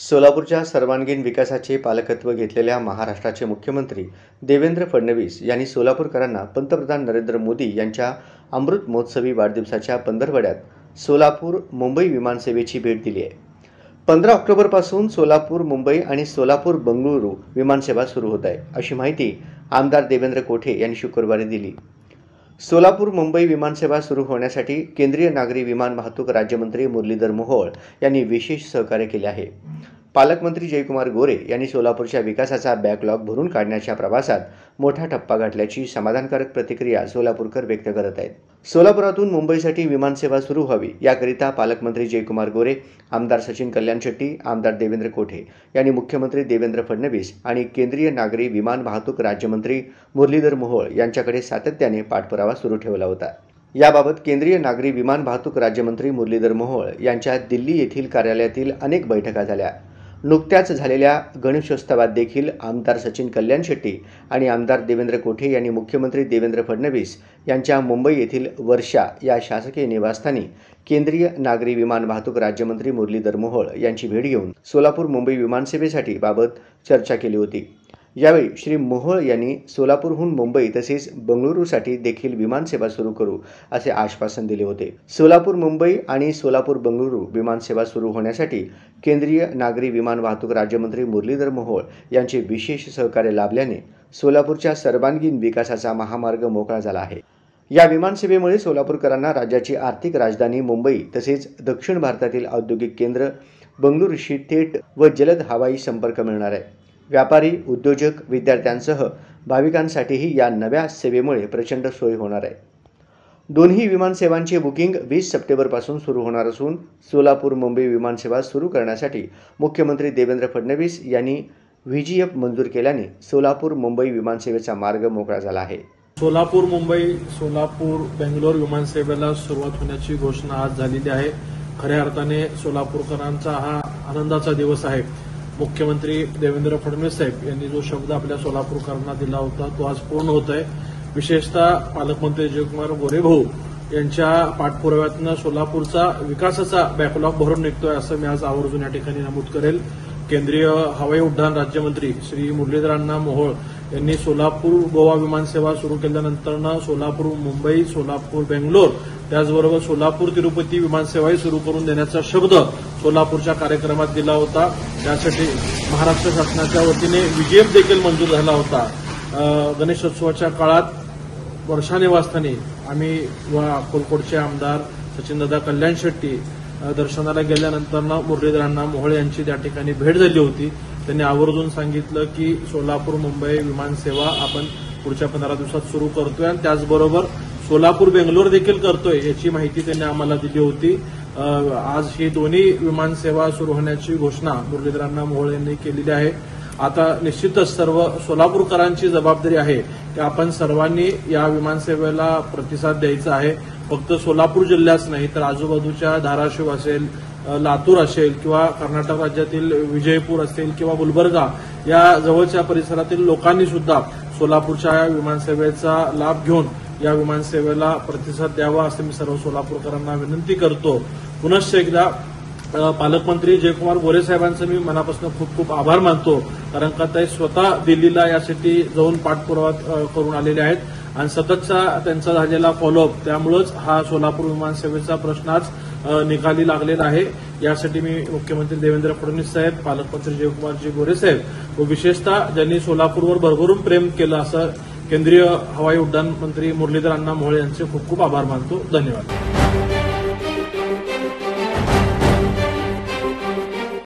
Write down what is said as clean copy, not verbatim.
सोलापूरच्या सर्वांगीण विकासाचे पालकत्व घेतलेल्या महाराष्ट्राचे मुख्यमंत्री देवेंद्र फडणवीस यांनी सोलापूरकरांना पंतप्रधान नरेंद्र मोदी यांच्या अमृत महोत्सवी वाढदिवसाच्या पंधरवड्यात सोलापूर मुंबई विमानसेवेची भेट दिली आहे। 15 ऑक्टोबरपासून सोलापूर मुंबई आणि सोलापूर बंगळुरू विमानसेवा सुरू होत आहे, अशी माहिती आमदार देवेंद्र कोठे यांनी शुक्रवारी दिली। सोलापूर मुंबई विमानसेवा सुरू होण्यासाठी केंद्रीय नागरी विमान वाहतूक राज्यमंत्री मुरलीधर मोहोळ यांनी विशेष सहकार्य केले आहे। पालकमंत्री जयकुमार गोरे यांनी सोलापूरच्या विकासाचा बॅकलॉग भरून काढण्याच्या प्रवासात मोठा टप्पा गाठल्याची समाधानकारक प्रतिक्रिया सोलापूरकर व्यक्त करत आहेत। सोलापुरातून मुंबईसाठी विमानसेवा सुरू व्हावी याकरिता पालकमंत्री जयकुमार गोरे, आमदार सचिन कल्याण शेट्टी, आमदार देवेंद्र कोठे यांनी मुख्यमंत्री देवेंद्र फडणवीस आणि केंद्रीय नागरी विमान वाहतूक राज्यमंत्री मुरलीधर मोहोळ यांच्याकडे सातत्याने पाठपुरावा सुरू ठेवला होता। याबाबत केंद्रीय नागरी विमान वाहतूक राज्यमंत्री मुरलीधर मोहोळ यांच्या दिल्ली येथील कार्यालयातील अनेक बैठका झाल्या। नुकत्याच झालेल्या गणेशोत्सवात देखील आमदार सचिन कल्याण शेट्टी आणि आमदार देवेंद्र कोठे यांनी मुख्यमंत्री देवेंद्र फडणवीस यांच्या मुंबई येथील वर्षा या शासकीय निवासस्थानी केंद्रीय नागरी विमान वाहतूक राज्यमंत्री मुरलीधर मोहोळ यांची भेट घेऊन सोलापूर मुंबई विमानसेवेसाठी बाबत चर्चा केली होती। यावेळी श्री मोहोळ यांनी सोलापूरहून मुंबई तसेच बंगळुरूसाठी देखील विमानसेवा सुरू करू असे आश्वासन दिले होते। सोलापूर मुंबई आणि सोलापूर बंगळुरू विमानसेवा सुरू होण्यासाठी केंद्रीय नागरी विमान वाहतूक राज्यमंत्री मुरलीधर मोहोळ यांचे विशेष सहकार्य लाभल्याने सोलापूरच्या सर्वांगीण विकासाचा महामार्ग मोकळा झाला आहे। या विमानसेवेमुळे सोलापूरकरांना राज्याची आर्थिक राजधानी मुंबई तसेच दक्षिण भारतातील औद्योगिक केंद्र बंगळुरूशी थेट व जलद हवाई संपर्क मिळणार आहे। व्यापारी, उद्योजक, विद्यार्थ्यांसह भाविकांसाठीही या नव्या सेवेमुळे प्रचंड सोय होणार आहे। दोन्ही विमानसेवांचे बुकिंग 20 सप्टेंबरपासून सुरू होणार असून सोलापूर मुंबई विमानसेवा सुरू करण्यासाठी मुख्यमंत्री देवेंद्र फडणवीस यांनी व्हीजीएफ मंजूर केल्याने सोलापूर मुंबई विमानसेवेचा मार्ग मोकळा झाला आहे। सोलापूर मुंबई, सोलापूर बेंगलोर विमानसेवेला सुरुवात होण्याची घोषणा आज झालेली आहे। खऱ्या अर्थाने सोलापूरकरांचा हा आनंदाचा दिवस आहे। मुख्यमंत्री देवेंद्र फडणवीस साहेब यांनी जो शब्द आपल्या सोलापूरकरांना दिला होता तो आज पूर्ण होत आहे। विशेषतः पालकमंत्री जयकुमार गोरे भाऊ यांच्या पाठपुराव्यातनं सोलापूरचा विकासाचा बॅकलॉग भरून निघतोय असं मी आज आवर्जून या ठिकाणी नमूद करेल। केंद्रीय हवाई उड्डाण राज्यमंत्री श्री मुरलीधरांना मोहोळ यांनी सोलापूर गोवा विमानसेवा सुरू केल्यानंतर सोलापूर मुंबई, सोलापूर बेंगलोर त्याचबरोबर सोलापूर तिरुपती विमानसेवाही सुरू करून देण्याचा शब्द सोलापूरच्या कार्यक्रमात दिला होता। त्यासाठी महाराष्ट्र शासनाच्या वतीने व्हीजीएफ देखील मंजूर झाला होता। गणेशोत्सवाच्या काळात वर्षा निवासस्थानी आम्ही व अक्कलकोटचे आमदार सचिनदादा कल्याण शेट्टी दर्शनाला गेल्यानंतर मुरलीधरांना मोहोळ यांची त्या ठिकाणी भेट झाली होती। त्यांनी आवर्जून सांगितलं की सोलापूर मुंबई विमानसेवा आपण पुढच्या 15 दिवसात सुरू करतोय आणि त्याचबरोबर सोलापूर बेंगलोर देखील करतोय याची माहिती त्यांनी आम्हाला दिली होती। आज ही दोन्ही विमानसेवा सुरू होण्याची घोषणा मुरलीधरांना मोहोळ यांनी केलेली आहे। आता निश्चितच सर्व सोलापूरकरांची जबाबदारी आहे की आपण सर्वांनी या विमानसेवेला प्रतिसाद द्यायचा आहे। फक्त सोलापूर जिल्ह्याच नाही तर आजूबाजूच्या धाराशिव असेल, लातूर असेल किंवा कर्नाटक राज्यातील विजयपूर असेल किंवा गुलबर्गा या जवळच्या परिसरातील लोकांनी सुद्धा सोलापूरच्या विमानसेवेचा लाभ घेऊन या विमानसेवेला प्रतिसाद द्यावा असं मी सर्व सोलापूरकरांना विनंती करतो। पुनश्च एकदा पालकमंत्री जयकुमार गोरे साहेबांचं मी मनापासून खूप खूप आभार मानतो, कारण का ते स्वतः दिल्लीला यासाठी जाऊन पाठपुरावा करून आलेले आहेत आणि सततचा त्यांचा झालेला फॉलोअप त्यामुळेच हा सोलापूर विमानसेवेचा प्रश्न आज निकाली लागलेला आहे। यासाठी मी मुख्यमंत्री देवेंद्र फडणवीस साहेब, पालकमंत्री जयकुमारजी गोरे साहेब व विशेषतः ज्यांनी सोलापूरवर भरभरून प्रेम केलं असं केंद्रीय हवाई उड्डाण मंत्री मुरलीधरांना मोहोळ यांचे खूप खूप आभार मानतो। धन्यवाद।